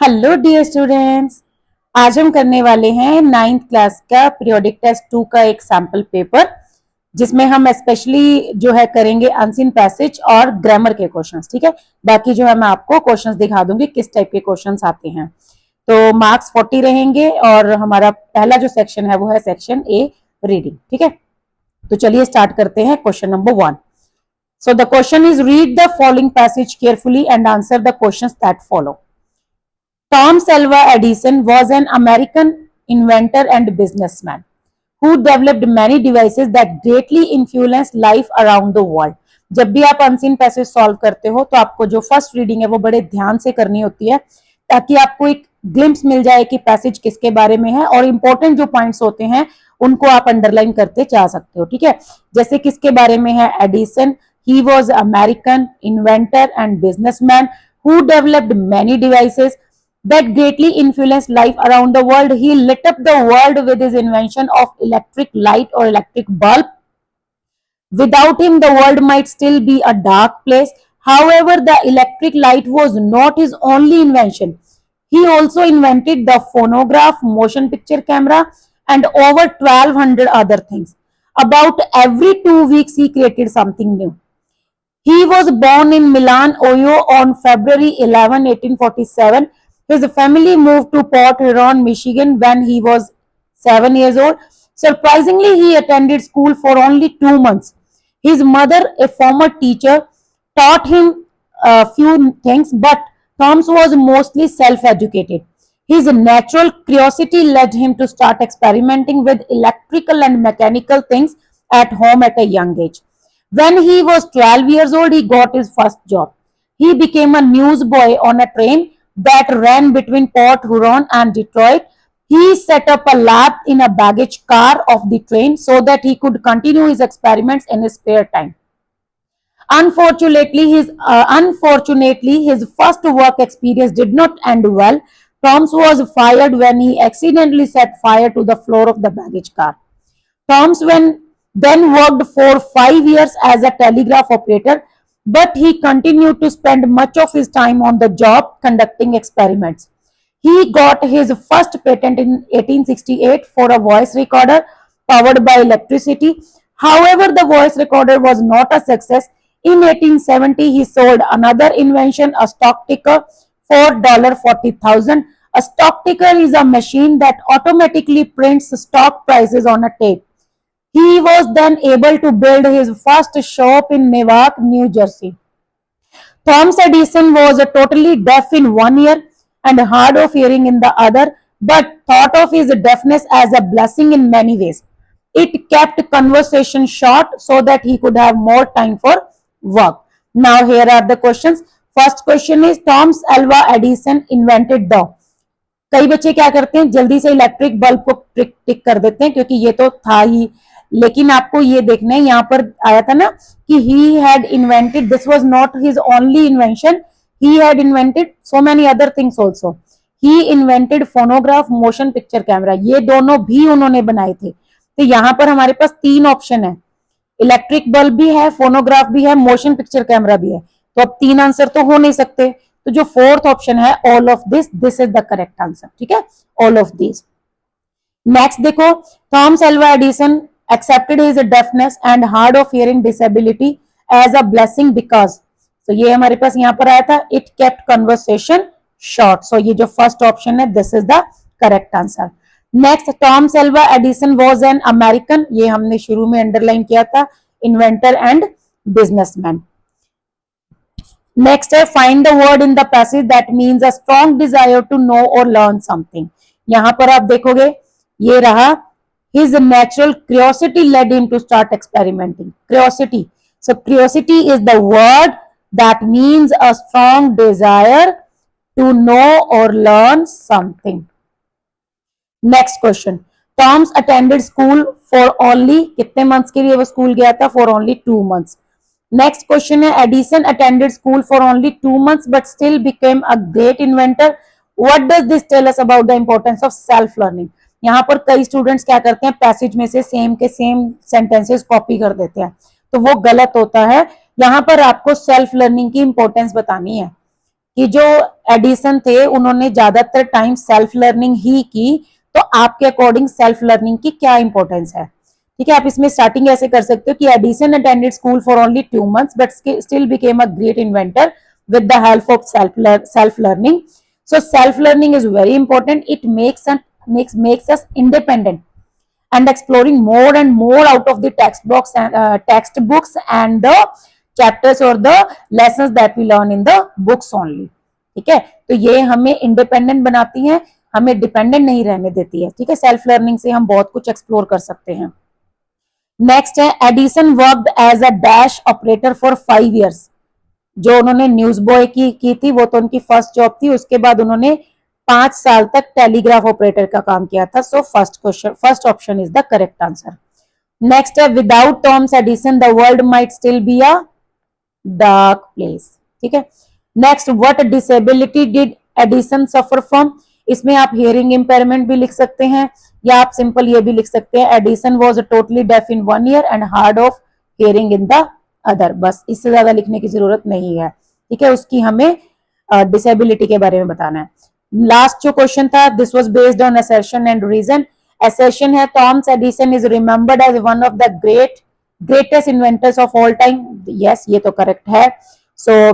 Hello dear students, आज हम करने वाले हैं 9th क्लास का पीरियोडिक टेस्ट 2 का एक सैम्पल पेपर, जिसमें हम स्पेशली जो है करेंगे अनसीन पैसेज और ग्रामर के क्वेश्चंस। ठीक है, बाकी जो है मैं आपको क्वेश्चंस दिखा दूंगी किस टाइप के क्वेश्चंस आते हैं। तो मार्क्स 40 रहेंगे और हमारा पहला जो सेक्शन है वो है सेक्शन ए, रीडिंग। ठीक है, तो चलिए स्टार्ट करते हैं। Question number 1। So the question is, read the following passage carefully and answer the questions that follow. Thomas Alva Edison was an American inventor and businessman who developed many devices that greatly influenced life around the world. जब भी आप unseen passage solve करते हो तो आपको जो first reading है वो बड़े ध्यान से करनी होती है, ताकि आपको एक ग्लिम्स मिल जाए कि पैसेज किसके बारे में है, और इंपॉर्टेंट जो पॉइंट्स होते हैं उनको आप अंडरलाइन करते जा सकते हो। ठीक है, जैसे किसके बारे में है? Edison, he was American inventor and businessman who developed many devices that greatly influenced life around the world. He lit up the world with his invention of electric light or electric bulb. Without him, the world might still be a dark place. However, the electric light was not his only invention. He also invented the phonograph, motion picture camera, and over 1200 other things. About every 2 weeks, he created something new. He was born in Milan, Ohio on February 11, 1847. His family moved to Port Huron, Michigan when he was 7 years old. Surprisingly, he attended school for only 2 months. His mother, a former teacher, taught him a few things, but Thomas was mostly self-educated. His natural curiosity led him to start experimenting with electrical and mechanical things at home at a young age. When he was 12 years old, he got his first job. He became a newsboy on a train that ran between Port Huron and Detroit. He set up a lab in a baggage car of the train so that he could continue his experiments in his spare time. Unfortunately, his first work experience did not end well. Thomas was fired when he accidentally set fire to the floor of the baggage car. Thomas then worked for 5 years as a telegraph operator, but he continued to spend much of his time on the job conducting experiments. He got his first patent in 1868 for a voice recorder powered by electricity. However, the voice recorder was not a success. In 1870, he sold another invention, a stock ticker, for $40,000. A stock ticker is a machine that automatically prints stock prices on a tape. He was then able to build his first shop in Newark, New Jersey. Thomas Edison was totally deaf in one ear and hard of hearing in the other, but thought of his deafness as a blessing in many ways. It kept conversation short so that he could have more time for work. Now here are the questions. First question is, Thomas Alva Edison invented the. कई बच्चे क्या करते हैं, जल्दी से electric bulb को टिक कर देते हैं क्योंकि ये तो था ही, लेकिन आपको ये देखना है, यहाँ पर आया था ना कि he had invented, this was not his only invention, he had invented so many other things also. He invented phonograph, motion picture camera, ये दोनों भी उन्होंने बनाए थे। तो यहाँ पर हमारे पास 3 ऑप्शन है, इलेक्ट्रिक बल्ब भी है, फोनोग्राफ भी है, मोशन पिक्चर कैमरा भी है, तो अब 3 आंसर तो हो नहीं सकते। तो जो 4th ऑप्शन है, all of this is the correct answer. ठीक है, ऑल ऑफ दिस। नेक्स्ट देखो, Thomas Alva Edison accepted his deafness and hard of hearing disability as a blessing because, so ये हमारे पास यहाँ पर आया था, it kept conversation short. So ये जो फर्स्ट ऑप्शन है, this is the correct answer. Next, Thomas Alva Edison was an American, ये हमने शुरू में अंडरलाइन किया था, inventor and businessman. Next है, find the word in the passage that means a strong desire to know or learn something. यहाँ पर आप देखोगे, ये रहा, his natural curiosity led him to start experimenting. Curiosity. So curiosity is the word that means a strong desire to know or learn something. Next question. Thomas attended school for only कितने months के लिए वो school गया था? For only 2 months. Next question है, Edison attended school for only 2 months but still became a great inventor. What does this tell us about the importance of self learning? यहाँ पर कई स्टूडेंट्स क्या करते हैं, पैसेज में से सेम के सेम सेंटेंसेस कॉपी कर देते हैं, तो वो गलत होता है। यहाँ पर आपको सेल्फ लर्निंग की इंपॉर्टेंस बतानी है कि जो एडिसन थे उन्होंने ज्यादातर टाइम सेल्फ लर्निंग ही की, तो आपके अकॉर्डिंग सेल्फ लर्निंग की क्या इंपॉर्टेंस है? ठीक है, आप इसमें स्टार्टिंग ऐसे कर सकते हो कि Edison attended school for only 2 months but still became a great inventor with the help of self learning. So self learning is very important. It makes us independent and exploring more and more out of the textbooks and the chapters or the lessons that we learn in the books only. ठीक है, तो ये हमें independent बनाती है, हमें dependent नहीं रहने देती है। ठीक है, सेल्फ लर्निंग से हम बहुत कुछ एक्सप्लोर कर सकते हैं। नेक्स्ट है Edison worked as a dash operator for 5 years। जो उन्होंने न्यूज बॉय की थी वो तो उनकी फर्स्ट जॉब थी, उसके बाद उन्होंने 5 साल तक टेलीग्राफ ऑपरेटर का काम किया था। So first option is the correct answer. Next है without Thomas Edison the world might still be a dark place. ठीक है, next what disability did Edison suffer from. इसमें आप हियरिंग इंपेयरमेंट भी लिख सकते हैं या आप सिंपल ये भी लिख सकते हैं Edison was totally deaf in 1 year and hard of hearing in the other. बस इससे ज्यादा लिखने की जरूरत नहीं है। ठीक है, उसकी हमें डिसेबिलिटी के बारे में बताना है। लास्ट जो क्वेश्चन था this was based on assertion and reason. Assertion है Thomas Edison is remembered as one of the greatest inventors of all time. Yes, ये तो करेक्ट है। सो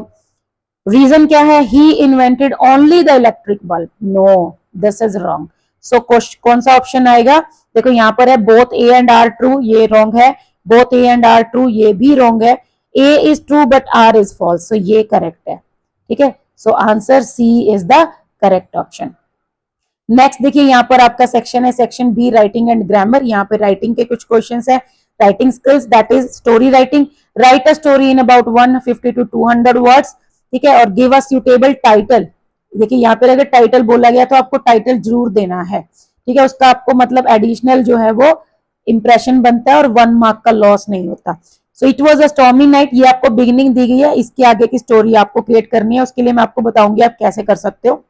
रीजन क्या है? He invented only the electric bulb. No, this is wrong. So कौन सा option आएगा? देखो यहाँ पर है both A and R true, ये रॉन्ग है। Both A and R true, ये भी रॉन्ग है। A is true but R is false, so ये करेक्ट है। ठीक है, so answer C is the correct option. Next देखिए यहाँ पर आपका सेक्शन है section B writing and grammar. यहाँ पे राइटिंग के कुछ क्वेश्चंस है। Writing skills that is story writing. Write a story in about 150 to 200 words. ठीक है, और गिव अ सूटेबल टाइटल। देखिए यहाँ पे अगर टाइटल बोला गया तो आपको टाइटल जरूर देना है। ठीक है, उसका आपको मतलब एडिशनल जो है वो इंप्रेशन बनता है और 1 मार्क का लॉस नहीं होता। So it was a stormy night, ये आपको बिगिनिंग दी गई है, इसके आगे की स्टोरी आपको क्रिएट करनी है। उसके लिए मैं आपको बताऊंगी आप कैसे कर सकते हो।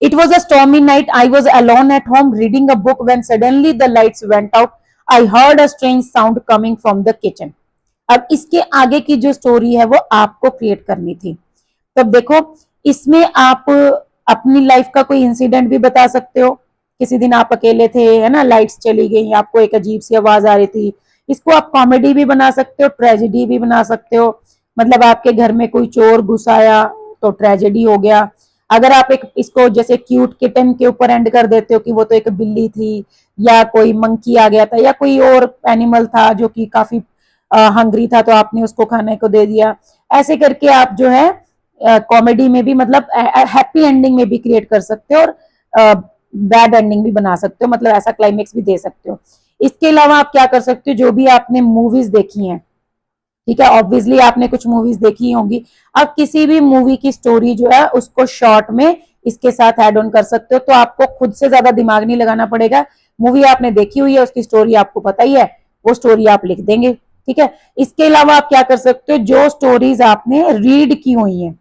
It was a stormy night. I was alone at home reading a book when suddenly the lights went out. I heard a strange sound coming from the kitchen. अब इसके आगे की जो स्टोरी है वो आपको क्रिएट करनी थी। तो देखो इसमें आप अपनी लाइफ का कोई इंसिडेंट भी बता सकते हो। किसी दिन आप अकेले थे, है ना, लाइट्स चली गई, आपको एक अजीब सी आवाज आ रही थी। इसको आप कॉमेडी भी बना सकते हो, ट्रेजेडी भी बना सकते हो। मतलब आपके घर में कोई चोर घुस आया तो ट्रेजेडी हो गया। अगर आप एक इसको जैसे क्यूट किटन के ऊपर एंड कर देते हो कि वो तो एक बिल्ली थी या कोई मंकी आ गया था या कोई और एनिमल था जो कि काफी हंग्री था तो आपने उसको खाने को दे दिया। ऐसे करके आप जो है कॉमेडी में भी मतलब हैप्पी एंडिंग में भी क्रिएट कर सकते हो और बैड एंडिंग भी बना सकते हो, मतलब ऐसा क्लाइमेक्स भी दे सकते हो। इसके अलावा आप क्या कर सकते हो, जो भी आपने मूवीज देखी हैं, ठीक है, ऑब्वियसली आपने कुछ मूवीज देखी होंगी। अब किसी भी मूवी की स्टोरी जो है उसको शॉर्ट में इसके साथ ऐड ऑन कर सकते हो, तो आपको खुद से ज्यादा दिमाग नहीं लगाना पड़ेगा। मूवी आपने देखी हुई है, उसकी स्टोरी आपको पता ही है, वो स्टोरी आप लिख देंगे। ठीक है, इसके अलावा आप क्या कर सकते हो, जो स्टोरीज आपने रीड की हुई है,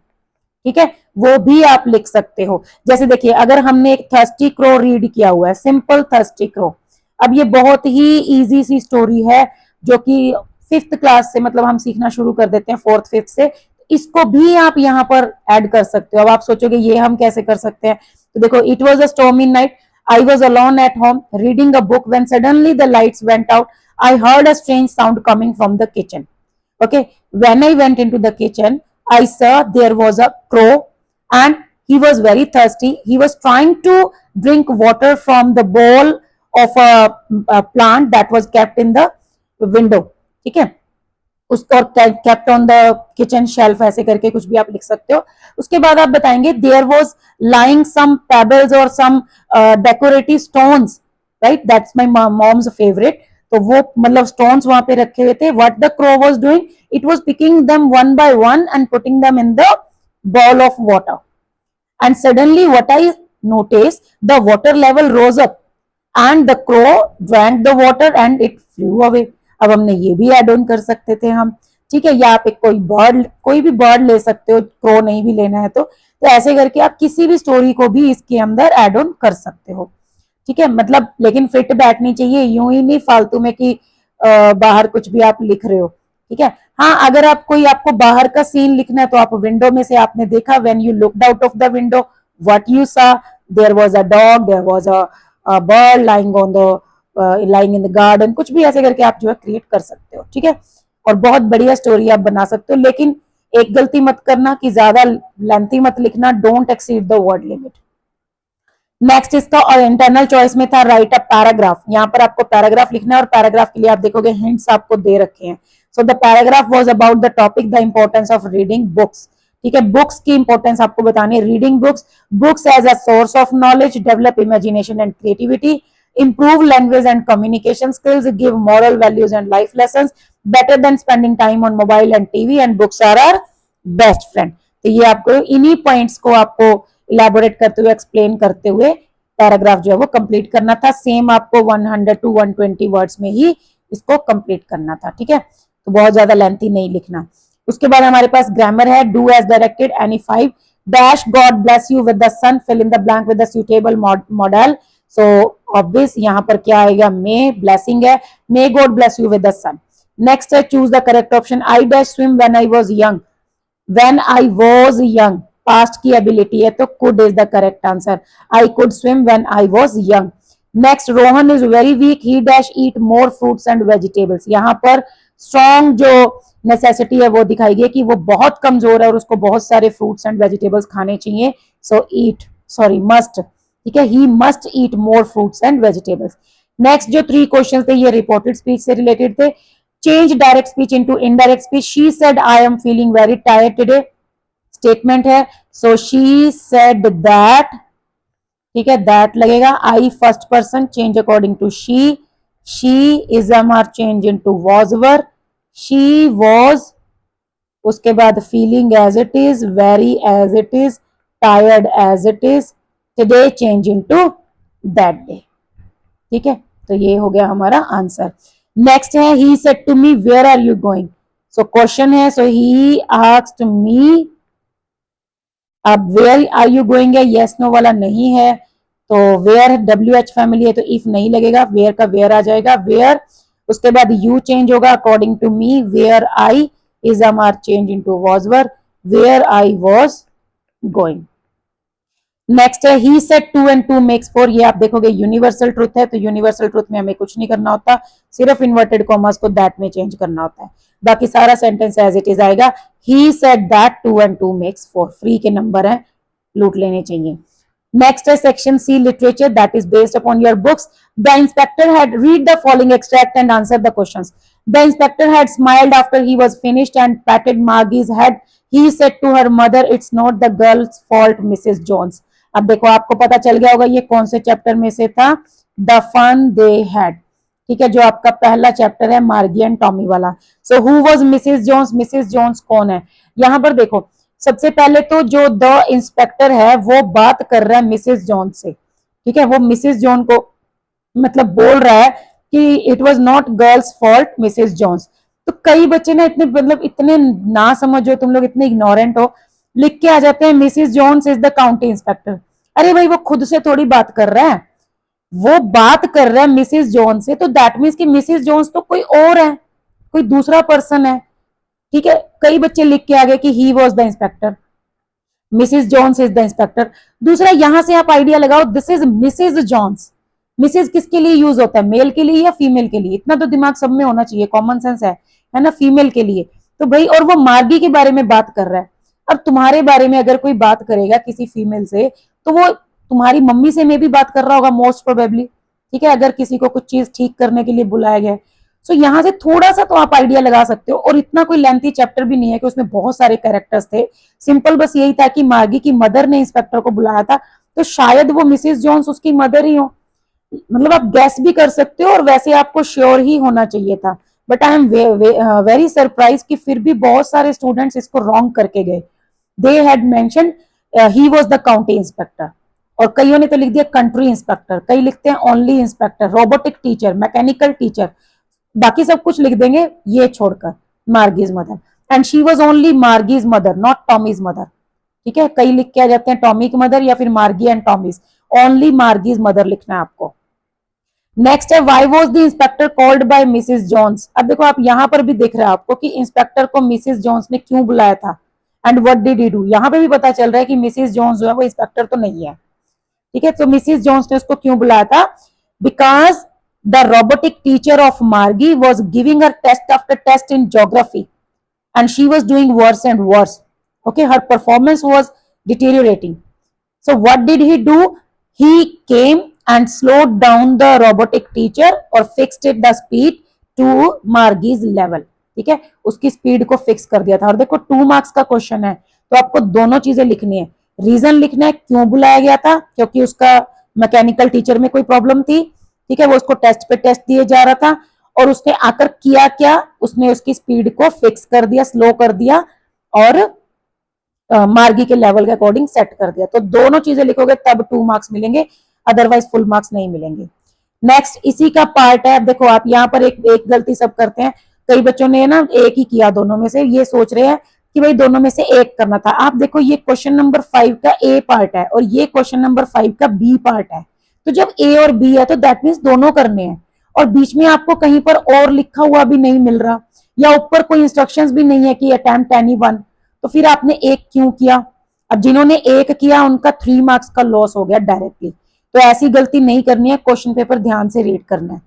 ठीक है, वो भी आप लिख सकते हो। जैसे देखिए अगर हमने एक थर्स्टी क्रो रीड किया हुआ है, सिंपल थर्स्टी क्रो, अब ये बहुत ही इजी सी स्टोरी है जो कि 5th क्लास से मतलब हम सीखना शुरू कर देते हैं 4th 5th से, इसको भी आप यहाँ पर ऐड कर सकते हो। अब आप सोचोगे ये हम कैसे कर सकते हैं, तो देखो it was a stormy night, I was alone at home reading a book when suddenly the lights went out, I heard a strange sound coming from the kitchen. Okay, when I went into the kitchen, I saw there was a crow and he was very thirsty. He was trying to drink water from the bowl of a plant that was kept in the window. ठीक है, उसको kept on the kitchen shelf, ऐसे करके कुछ भी आप लिख सकते हो। उसके बाद आप बताएंगे there was lying some pebbles or some decorative stones, right? That's my mom's favorite. तो वो मतलब स्टोन्स वहां पे रखे हुए थे। What the crow was doing, it was picking them one by one and putting them in the bowl of water and suddenly what I notice the water level rose up and the crow drank the water and it flew away. अब हमने ये भी add on कर सकते थे हम, ठीक है, या आप एक कोई भी बर्ड ले सकते हो, क्रो नहीं भी लेना है तो ऐसे करके आप किसी भी स्टोरी को भी इसके अंदर एड ऑन कर सकते हो। ठीक है, मतलब लेकिन फिट बैठनी चाहिए, यूं ही नहीं फालतू में कि बाहर कुछ भी आप लिख रहे हो। ठीक है, हाँ, अगर आप कोई आपको बाहर का सीन लिखना है तो आप विंडो में से आपने देखा, when you looked out of the window what you saw, there was a dog, there was a bird lying on the lying in the garden, कुछ भी ऐसे करके आप जो है क्रिएट कर सकते हो, ठीक है। और बहुत बढ़िया स्टोरी आप बना सकते हो, लेकिन एक गलती मत करना कि ज्यादा लेंथी मत लिखना, don't exceed the word limit. Next इसका और इंटरनल चॉइस में था राइट अ पैराग्राफ, यहाँ पर आपको पैराग्राफ लिखना है और पैराग्राफ के लिए आप देखोगे हिंट्स आपको दे रखे हैं। So the paragraph was about the topic the importance of reading books, ठीक है, बुक्स की इंपॉर्टेंस आपको बतानी है, reading books, books as a source of knowledge, develop imagination and creativity, improve language and communication skills, give moral values and life lessons, better than spending time on mobile and TV, and books are our best friend। तो ये आपको इन्हीं points को आपको elaborate करते हुए, explain करते हुए पैराग्राफ जो है वो कंप्लीट करना था। सेम आपको 100 to 120 वर्ड्स में ही इसको कंप्लीट करना था, ठीक है, तो बहुत ज्यादा लेंथी नहीं लिखना। उसके बाद हमारे पास ग्रामर है, do as directed, any 5 dash, God bless you with the son, fill in the blank with the suitable modal. So obvious यहाँ पर क्या आएगा, मे, ब्लेसिंग है, may God bless you with the son. Next है choose the correct option, I dash swim when I was young, when I was young past की ability है तो could is the correct answer, I could swim when I was young. Next, Rohan is very weak, he dash eat more fruits and vegetables, यहाँ पर strong जो necessity है वो दिखाई गई कि वो बहुत कमजोर है और उसको बहुत सारे फ्रूट्स एंड वेजिटेबल्स खाने चाहिए। सो ईट, सॉरी मस्ट, ठीक है, he must eat more fruits and vegetables. Next जो 3 क्वेश्चन थे ये रिपोर्टेड स्पीच से रिलेटेड थे। Change direct speech into indirect speech, she said I am feeling very tired today, statement है, सो शी सेड दैट, ठीक है, that लगेगा, I first person, change according to she is am are change into was were, she was, उसके बाद feeling as it is, very as it is, tired as it is, today change into that day, ठीक है, तो ये हो गया हमारा answer. Next है, he said to me where are you going, so question है, सो ही आस्क्ड मी, अब वेयर आर यू गोइंग है, यस नो वाला नहीं है, तो वेयर WH फैमिली है तो इफ नहीं लगेगा, वेयर का वेयर आ जाएगा, वेयर, उसके बाद यू चेंज होगा according to me, where I is am are change into was were, where I was going. Next है, ही सेड 2 and 2 makes 4, ये आप देखोगे यूनिवर्सल ट्रुथ है, तो यूनिवर्सल ट्रुथ में हमें कुछ नहीं करना होता, सिर्फ इन्वर्टेड कॉमर्स को दैट में चेंज करना होता है, बाकी सारा सेंटेंस एज इट इज आएगा। He said that 2 and 2 makes 4, free के नंबर है, लूट लेने चाहिए। नेक्स्ट है section C, literature, that is based upon your books. The inspector had read the following extract and answer the questions. The inspector had smiled after he was finished and patted Margie's head, he said to her mother, it's not the girl's fault Mrs Jones. अब देखो आपको पता चल गया होगा ये कौन से चैप्टर में से था, द फन दे हैड, ठीक है, जो आपका पहला चैप्टर है मार्गी एंड टॉमी वाला। So who was Mrs Jones, Mrs Jones कौन है, यहाँ पर देखो सबसे पहले तो जो द इंस्पेक्टर है वो बात कर रहा है मिसेस जॉन से, ठीक है, वो मिसेस जॉन को मतलब बोल रहा है कि it was not girls fault Mrs Jones. तो कई बच्चे ना इतने मतलब इतने ना समझो, तुम लोग इतने इग्नोरेंट हो, लिख के आ जाते हैं Mrs Jones is the county inspector. अरे भाई वो खुद से थोड़ी बात कर रहा है, वो बात कर रहा है मिसेस जॉन से, तो दैट मीन्स कि मिसेस जॉन्स तो कोई और है, कोई दूसरा पर्सन है, ठीक है। कई बच्चे लिख के आ गए कि he was the inspector, Mrs Jones is the inspector. दूसरा यहां से आप आइडिया लगाओ, this is Mrs Jones, Mrs किसके लिए यूज होता है, मेल के लिए या फीमेल के लिए, इतना तो दिमाग सब में होना चाहिए, कॉमन सेंस है ना, फीमेल के लिए। तो भाई और वो मार्गी के बारे में बात कर रहा है, अब तुम्हारे बारे में अगर कोई बात करेगा किसी फीमेल से तो वो तुम्हारी मम्मी से में भी बात कर रहा होगा मोस्ट प्रोबेबली, ठीक है, अगर किसी को कुछ चीज ठीक करने के लिए बुलाया गया। सो यहाँ से थोड़ा सा तो आप आइडिया लगा सकते हो, और इतना कोई लेंथी चैप्टर भी नहीं है कि उसमें बहुत सारे कैरेक्टर्स थे, सिंपल बस यही था कि मार्गी की मदर ने इंस्पेक्टर को बुलाया था, तो शायद वो मिसेस जॉन्स उसकी मदर ही हो, मतलब आप गैस भी कर सकते हो और वैसे आपको श्योर ही होना चाहिए था। But I am very surprise कि फिर भी बहुत सारे स्टूडेंट्स इसको रॉन्ग करके गए। They had mention he was the county inspector, और कईयों ने तो लिख दिया कंट्री इंस्पेक्टर, कई लिखते हैं only inspector, robotic teacher, mechanical teacher, बाकी सब कुछ लिख देंगे ये छोड़कर Margie's mother, and she was only Margie's mother not Tommy's mother, ठीक है। कई लिख के आ जाते हैं टॉमी की मदर या फिर Margie and Tommy's, only Margie's mother लिखना है आपको। नेक्स्ट है why was the inspector called by Mrs Jones. अब देखो आप यहाँ पर भी दिख रहा है आपको कि इंस्पेक्टर को मिसेस जॉन्स ने क्यों बुलाया था and what did he do. यहाँ पे भी पता चल रहा है कि मिसेस जॉन्स जो है वो इंस्पेक्टर तो नहीं है, ठीक है। तो मिसेस जॉन्स ने उसको क्यों बुलाया था, because the robotic teacher of Margie was giving her test after test in geography and she was doing worse and worse. Okay, her performance was deteriorating. So what did he do? He came and slowed down the robotic teacher or fixed it the speed to Margie's level. ठीक है, उसकी speed को fix कर दिया था। और देखो 2 marks का क्वेश्चन है तो आपको दोनों चीजें लिखनी है। रीजन लिखना है क्यों बुलाया गया था, क्योंकि उसका मैकेनिकल टीचर में कोई प्रॉब्लम थी, ठीक है, वो उसको टेस्ट पे टेस्ट दिए जा रहा था और उसने आकर किया क्या, उसने उसकी स्पीड को फिक्स कर दिया, स्लो कर दिया और मार्गी के लेवल के अकॉर्डिंग सेट कर दिया। तो दोनों चीजें लिखोगे तब 2 मार्क्स मिलेंगे, अदरवाइज फुल मार्क्स नहीं मिलेंगे। नेक्स्ट इसी का पार्ट है। अब देखो आप यहाँ पर एक गलती सब करते हैं, कई बच्चों ने ना एक ही किया दोनों में से, ये सोच रहे हैं कि भाई दोनों में से एक करना था। आप देखो ये क्वेश्चन नंबर 5 का ए पार्ट है और ये क्वेश्चन नंबर 5 का बी पार्ट है। तो जब ए और बी है तो दैट मीन्स दोनों करने हैं और बीच में आपको कहीं पर और लिखा हुआ भी नहीं मिल रहा या ऊपर कोई इंस्ट्रक्शंस भी नहीं है कि अटेम्प्ट एनी वन, तो फिर आपने एक क्यों किया। अब जिन्होंने एक किया उनका 3 मार्क्स का लॉस हो गया डायरेक्टली। तो ऐसी गलती नहीं करनी है, क्वेश्चन पेपर ध्यान से रीड करना है।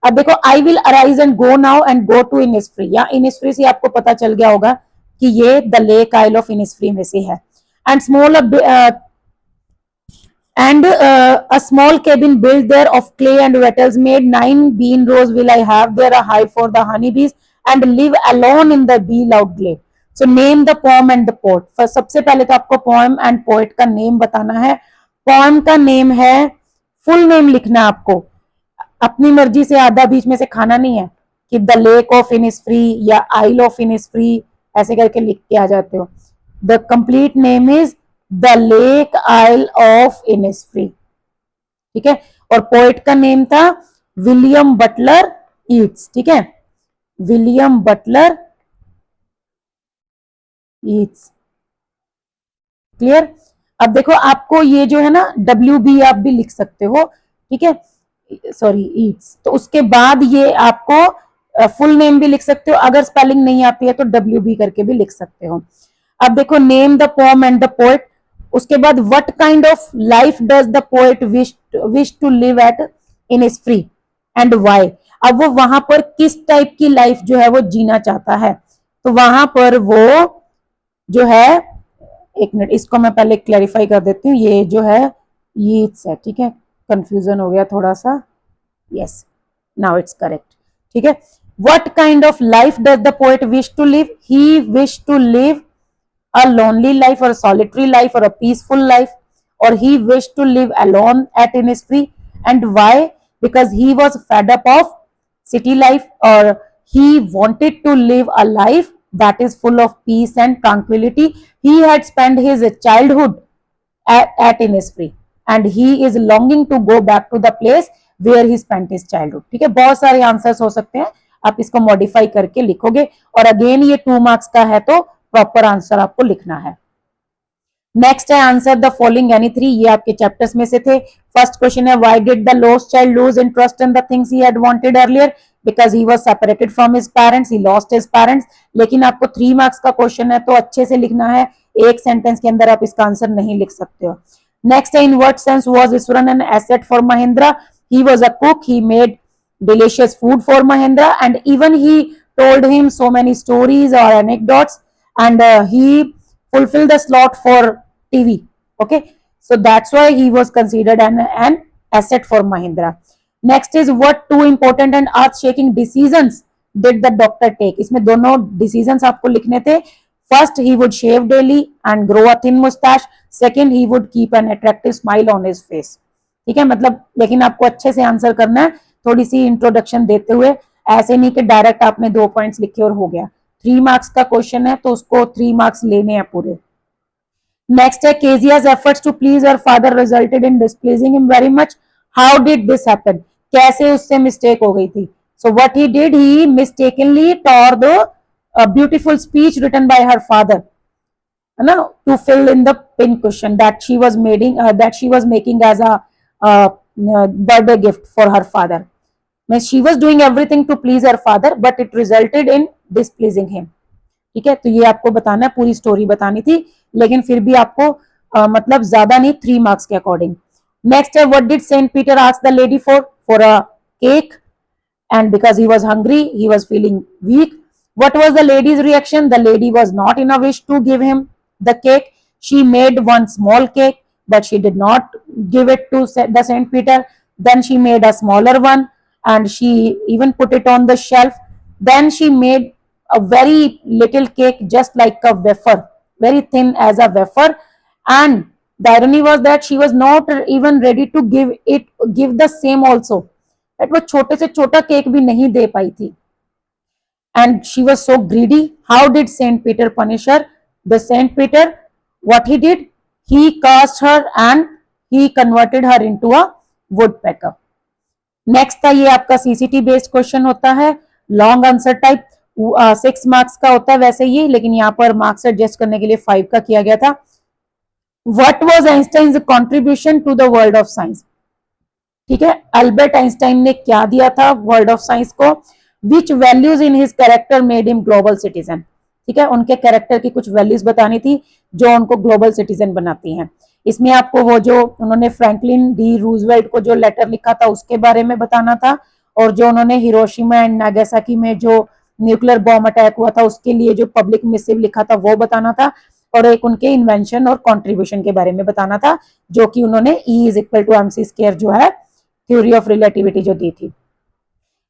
अब देखो I will arise and go now and go to Innisfree, या इनिसफ्री से आपको पता चल गया होगा कि ये the lake isle of Innisfree में से है। And small and a small cabin built there of clay and wattles made 9 bean rows will I have there a hive for the honeybees and live alone in the bee loud glade. So name the poem and the poet. First सबसे पहले तो आपको poem and poet का name बताना है। poem का name है, full name लिखना आपको, अपनी मर्जी से आधा बीच में से खाना नहीं है कि द लेक ऑफ इनिसफ्री या आइल ऑफ इनिसफ्री ऐसे करके लिख के आ जाते हो। The complete name is the lake isle of Innisfree, ठीक है। और पोएट का नेम था विलियम बटलर ईट्स, ठीक है, विलियम बटलर ईट्स। क्लियर। अब देखो आपको ये जो है ना WB आप भी लिख सकते हो, ठीक है, सॉरी ईट्स, तो उसके बाद ये आपको फुल नेम भी लिख सकते हो, अगर स्पेलिंग नहीं आती है तो WB करके भी लिख सकते हो। अब देखो name the poem and the poet, उसके बाद what kind of life does the poet wish to live at Innisfree and why. अब वो वहां पर किस टाइप की लाइफ जो है वो जीना चाहता है, तो वहां पर वो जो है, एक मिनट इसको मैं पहले क्लैरिफाई कर देती हूँ, ये जो है ईट्स है, ठीक है, कंफ्यूजन हो गया थोड़ा सा, यस नाउ इट्स करेक्ट, ठीक है। What kind of life does the poet wish to live, he wish to live a lonely life or a solitary life or a peaceful life, or he wished to live alone at Innisfree. And why? Because he was fed up of city life, or he wanted to live a life that is full of peace and tranquility. He had spent his childhood at Innisfree and he is longing to go back to the place where he spent his childhood. ठीक है, बहुत सारे answers हो सकते हैं, आप इसको modify करके लिखोगे और अगेन ये 2 मार्क्स का है तो प्रॉपर आंसर आपको लिखना है। नेक्स्ट है आंसर द फॉलोइंग एनी 3, ये आपके चैप्टर्स में से थे। फर्स्ट क्वेश्चन है why did the lost child loose interest in the things he had wanted earlier, because he was separated from his parents, he lost his parents. लेकिन आपको 3 marks का question है तो अच्छे से लिखना है, एक सेंटेंस के अंदर आप इसका आंसर नहीं लिख सकते हो। नेक्स्ट है in what sense was Eswaran an asset for Mahendra, he was a cook, he made delicious food for Mahendra and even he told him so many stories or anecdotes and he fulfilled the slot for TV. Okay, so that's why he was considered an asset for Mahindra. Next is what 2 important and earth-shaking decisions did the doctor take. इसमें दोनों decisions आपको लिखने थे। First, he would shave daily and grow a thin mustache. Second, he would keep an attractive smile on his face. ठीक है, मतलब लेकिन आपको अच्छे से आंसर करना है, थोड़ी सी इंट्रोडक्शन देते हुए, ऐसे नहीं कि डायरेक्ट आपने 2 पॉइंट्स लिखे और हो गया। 3 मार्क्स का क्वेश्चन है तो उसको 3 मार्क्स लेने हैं पूरे। नेक्स्ट है केजिया's efforts to please her father resulted in displeasing him very much. How did this happen? कैसे उससे मिस्टेक हो गई थी? So what he did, he mistakenly tore the beautiful speech written by her father, है ना, to fill in the pin cushion that she was making as a birthday gift for her father. She was doing everything to please her father but it resulted in displeasing him. ठीक है, तो ये आपको बताना है, पूरी story बतानी थी, लेकिन फिर भी आपको मतलब ज्यादा नहीं, 3 मार्क्स के अकॉर्डिंग। नेक्स्ट है, what did Saint Peter ask the lady for a cake, and because he was hungry, he was feeling weak. What was the lady's reaction? The lady was not in a wish to give him the cake. She made one small cake, but she did not give it to the Saint Peter. Then she made a smaller one, and she even put it on the shelf. Then she made a very little cake, just like a wafer, very thin as a wafer. And the irony was that she was not even ready to give the same also. वो छोटे से छोटा cake भी नहीं दे पाई थी। And she was so greedy. How did Saint Peter punish her? The Saint Peter, what he did, he cast her and he converted her into a woodpecker. Next था, ये आपका सीसीटी बेस्ड क्वेश्चन होता है, long answer type, 6 marks का होता है वैसे ये, लेकिन यहाँ पर मार्क्स एडजस्ट करने के लिए 5 का किया गया था। What was Einstein's contribution to the world of science? ठीक है, अल्बर्ट आइंस्टाइन ने क्या दिया था वर्ल्ड ऑफ साइंस को? Which values in his character made him global citizen. ठीक है, उनके कैरेक्टर की कुछ वैल्यूज बतानी थी जो उनको ग्लोबल सिटीजन बनाती हैं। इसमें आपको वो जो उन्होंने फ्रैंकलिन डी रूजवेल्ट को जो लेटर लिखा था उसके बारे में बताना था, और जो उन्होंने हिरोशिमा एंड नागासाकी में जो न्यूक्लियर बॉम्ब अटैक हुआ था उसके लिए जो पब्लिक मिसिव लिखा था वो बताना था, और एक उनके इन्वेंशन और कॉन्ट्रीब्यूशन के बारे में बताना था, जो कि उन्होंने E is equal to MC square जो है थ्योरी ऑफ रिलेटिविटी जो दी थी।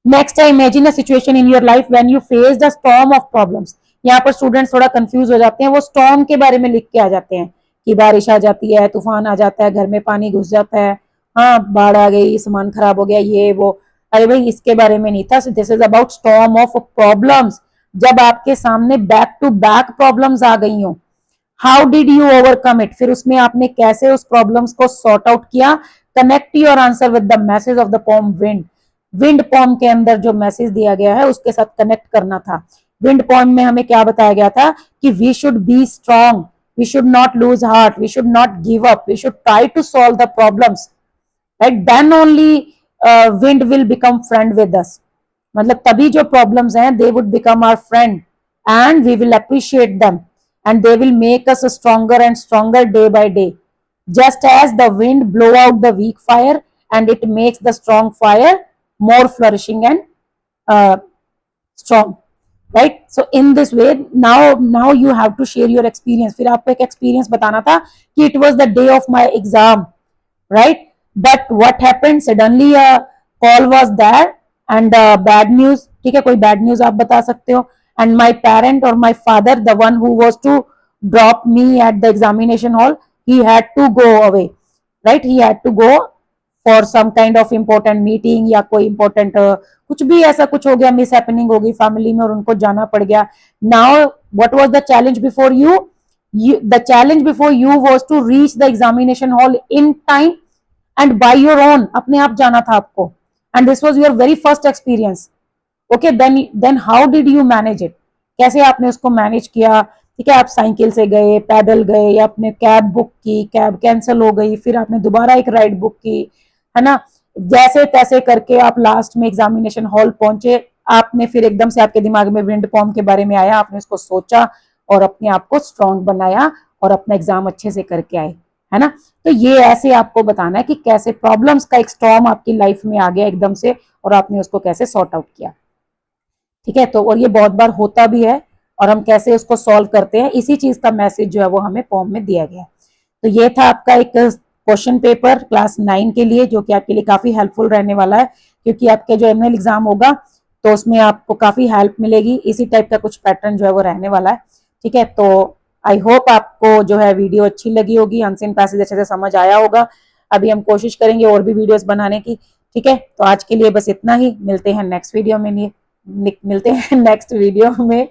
नेक्स्ट है, imagine a situation in your life when you face the storm of problems. यहाँ पर स्टूडेंट्स थोड़ा कंफ्यूज हो जाते हैं, वो स्टॉर्म के बारे में लिख के आ जाते हैं कि बारिश आ जाती है, तूफान आ जाता है, घर में पानी घुस जाता है, हाँ बाढ़ आ गई, सामान खराब हो गया, ये वो। अरे भाई इसके बारे में नहीं था, this is about storm of problems, जब आपके सामने बैक टू बैक प्रॉब्लम्स आ गई हो। How did you overcome it, फिर उसमें आपने कैसे उस प्रॉब्लम्स को सॉर्ट आउट किया। Connect your answer with the message of the poem wind. Wind poem के अंदर जो मैसेज दिया गया है उसके साथ कनेक्ट करना था। विंड पोम में हमें क्या बताया गया था कि we should be strong, we should not lose heart, we should not give up, we should try to solve the problems, right, then only wind will become friend with us. मतलब तभी जो प्रॉब्लम्स हैं they would become our friend and we will appreciate them and they will make us stronger and stronger day by day, just as the wind blow out the weak fire and it makes the strong fire more flourishing and strong, right? So in this way now you have to share your experience। फिर आपको एक experience बताना था कि it was the day of my exam, right? But what happened, suddenly a call was there and bad news। ठीक है, कोई bad news आप बता सकते हो। And my parent or my father, the one who was to drop me at the examination hall, he had to go away, right? He had to go for some kind of important meeting या कोई important कुछ भी ऐसा कुछ हो गया, miss happening हो गई फैमिली में और उनको जाना पड़ गया। Now what was the challenge before you? The challenge before you was to reach the examination hall in time and by your own, अपने आप जाना था आपको, and this was your very first experience। Okay, then how did you manage it, कैसे आपने उसको manage किया। ठीक है, आप साइकिल से गए, पैदल गए, या आपने कैब बुक की, कैब कैंसिल हो गई, फिर आपने दोबारा एक राइड बुक की, है ना, जैसे तैसे करके आप लास्ट में एग्जामिनेशन हॉल पहुंचे। आपने फिर एकदम से आपके दिमाग में विंड पॉम के बारे में आया, आपने उसको सोचा और अपने आप को स्ट्रांग बनाया और अपना एग्जाम अच्छे से करके आए, है ना। तो ये ऐसे आपको बताना है कि कैसे प्रॉब्लम्स का एक स्टॉर्म आपकी लाइफ में आ गया एकदम से और आपने उसको कैसे सॉर्ट आउट किया। ठीक है, तो और ये बहुत बार होता भी है और हम कैसे उसको सॉल्व करते हैं, इसी चीज का मैसेज जो है वो हमें पोम में दिया गया है। तो ये था आपका एक क्वेश्चन पेपर क्लास 9 के लिए, जो कि आपके लिए काफी हेल्पफुल रहने वाला है, क्योंकि आपके जो एनुअल एग्जाम होगा तो उसमें आपको काफी हेल्प मिलेगी। इसी टाइप का कुछ पैटर्न जो है वो रहने वाला है। ठीक है, तो आई होप आपको जो है वीडियो अच्छी लगी होगी, अनसीन पैसेज अच्छे से समझ आया होगा। अभी हम कोशिश करेंगे और भी वीडियोस बनाने की। ठीक है, तो आज के लिए बस इतना ही, मिलते हैं नेक्स्ट वीडियो में।